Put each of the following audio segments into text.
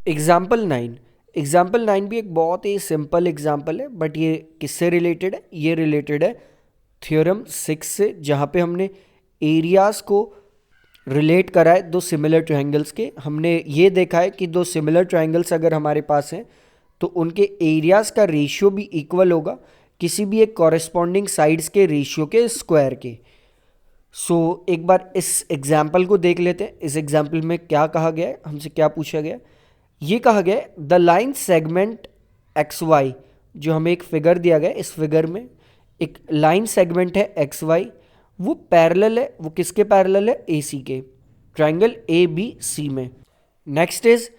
Example 9। Example 9 भी एक बहुत ही सिंपल एग्जाम्पल है, बट ये किससे रिलेटेड है? ये रिलेटेड है थ्योरम 6 से, जहाँ पे हमने एरियाज़ को रिलेट करा है दो सिमिलर ट्रायंगल्स के। हमने ये देखा है कि दो सिमिलर ट्रायंगल्स अगर हमारे पास हैं तो उनके एरियाज़ का रेशियो भी इक्वल होगा किसी भी एक कॉरेस्पॉन्डिंग साइड्स के रेशियो के स्क्वायर के। एक बार इस एग्जाम्पल को देख लेते हैं। इस एग्जाम्पल में क्या कहा गया है, हमसे क्या पूछा गया है? ये कहा गया है the line segment X Y, जो हमें एक फिगर दिया गया है, इस फिगर में एक लाइन सेगमेंट है एक्स वाई, वो पैरेलल है। वो किसके पैरेलल है? ए सी के, ट्राइंगल ए बी सी में। Next is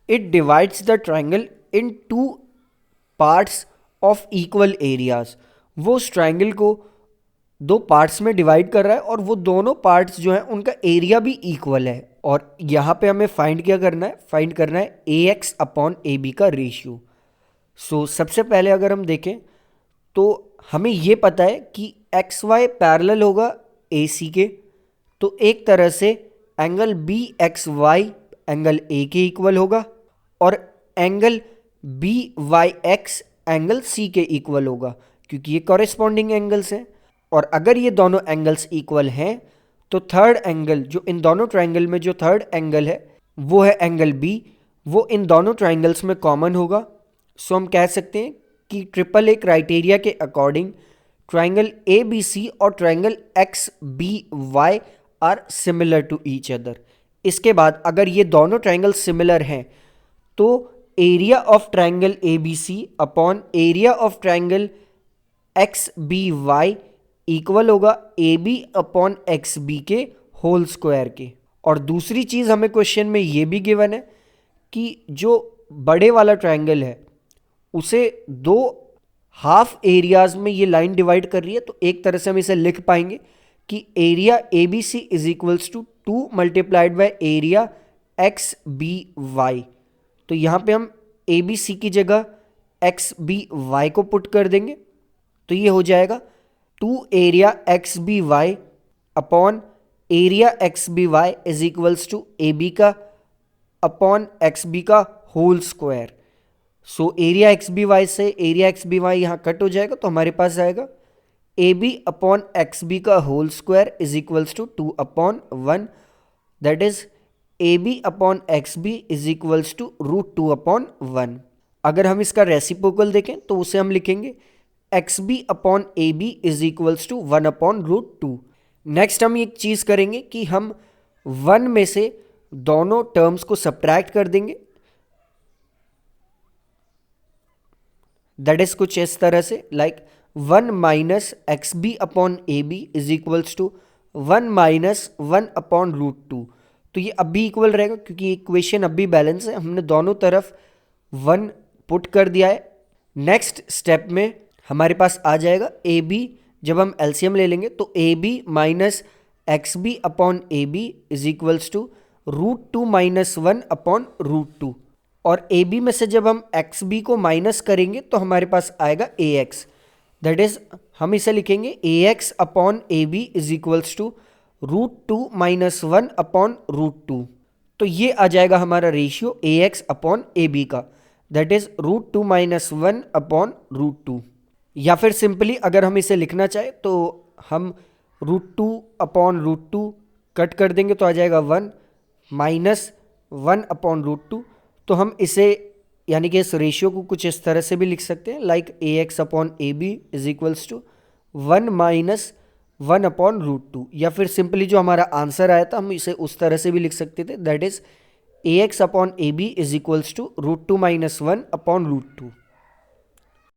it divides the triangle in two parts of equal areas. वो उस ट्राइंगल को दो पार्ट्स में डिवाइड कर रहा है और वो दोनों पार्ट्स जो हैं उनका एरिया भी इक्वल है। और यहाँ पे हमें फाइंड क्या करना है? फाइंड करना है ए एक्स अपॉन ए बी का रेशियो। सबसे पहले अगर हम देखें तो हमें ये पता है कि एक्स वाई पैरेलल होगा ए सी के, तो एक तरह से angle B X Y angle A के इक्वल होगा और angle B Y X angle C के इक्वल होगा, क्योंकि ये कॉरेस्पॉन्डिंग एंगल्स हैं। और अगर ये दोनों एंगल्स इक्वल हैं तो थर्ड एंगल जो इन दोनों ट्राइंगल में जो थर्ड एंगल है वो है एंगल बी, वो इन दोनों ट्राइंगल्स में कॉमन होगा। हम कह सकते हैं कि ट्रिपल ए क्राइटेरिया के according triangle A B C और triangle X B Y are similar to each other. इसके बाद अगर ये दोनों ट्राइंगल सिमिलर हैं तो area of triangle A B C upon area of triangle X B Y equal होगा A B upon X B के होल स्क्वायर के। और दूसरी चीज़ हमें क्वेश्चन में ये भी गिवन है कि जो बड़े वाला ट्राइंगल है उसे दो हाफ एरियाज में ये लाइन डिवाइड कर रही है, तो एक तरह से हम इसे लिख पाएंगे कि area A B C is equals to 2 multiplied by area X B Y. तो यहाँ पे हम ए बी सी की जगह एक्स बी वाई को पुट कर देंगे, तो ये हो जाएगा 2 area X B Y upon area X B Y is equals to A B का अपॉन एक्स बी का whole square. Area X B Y से एरिया एक्स बी वाई यहाँ कट हो जाएगा, तो हमारे पास आएगा A B upon X B का whole square is equals to 2 upon 1, that is A B upon X B is equals to √2 upon 1। अगर हम इसका रेसिप्रोकल देखें तो उसे हम लिखेंगे X B upon A B is equals to 1 upon √2। Next हम एक चीज़ करेंगे कि हम 1 में से दोनों टर्म्स को सब्ट्रैक्ट कर देंगे, दैट इज कुछ इस तरह से like 1 minus X B upon A B is equals to 1 minus 1 upon √2। तो ये अब भी इक्वल रहेगा क्योंकि इक्वेशन अब भी बैलेंस है, हमने दोनों तरफ 1 पुट कर दिया है। नेक्स्ट स्टेप में हमारे पास आ जाएगा ए बी, जब हम एलसीएम ले लेंगे तो A B minus X B upon A B is equals to √2 minus 1 upon √2। और ए बी में से जब हम एक्स बी को माइनस करेंगे तो हमारे पास आएगा ए एक्स, दैट इज हम इसे लिखेंगे A X upon A B is equals to √2 minus 1 upon √2। तो ये आ जाएगा हमारा ratio A X upon A B का, दैट इज √2 माइनस 1 अपॉन √2। या फिर सिंपली अगर हम इसे लिखना चाहे तो हम √2 अपॉन √2 कट कर देंगे तो आ जाएगा 1 माइनस 1 अपॉन √2। तो हम इसे यानी कि इस रेशियो को कुछ इस तरह से भी लिख सकते हैं like A X upon A B is equals to 1 minus 1 upon √2। या फिर सिंपली जो हमारा आंसर आया था हम इसे उस तरह से भी लिख सकते थे, that is A X upon A B is equals to √2 minus 1 upon √2।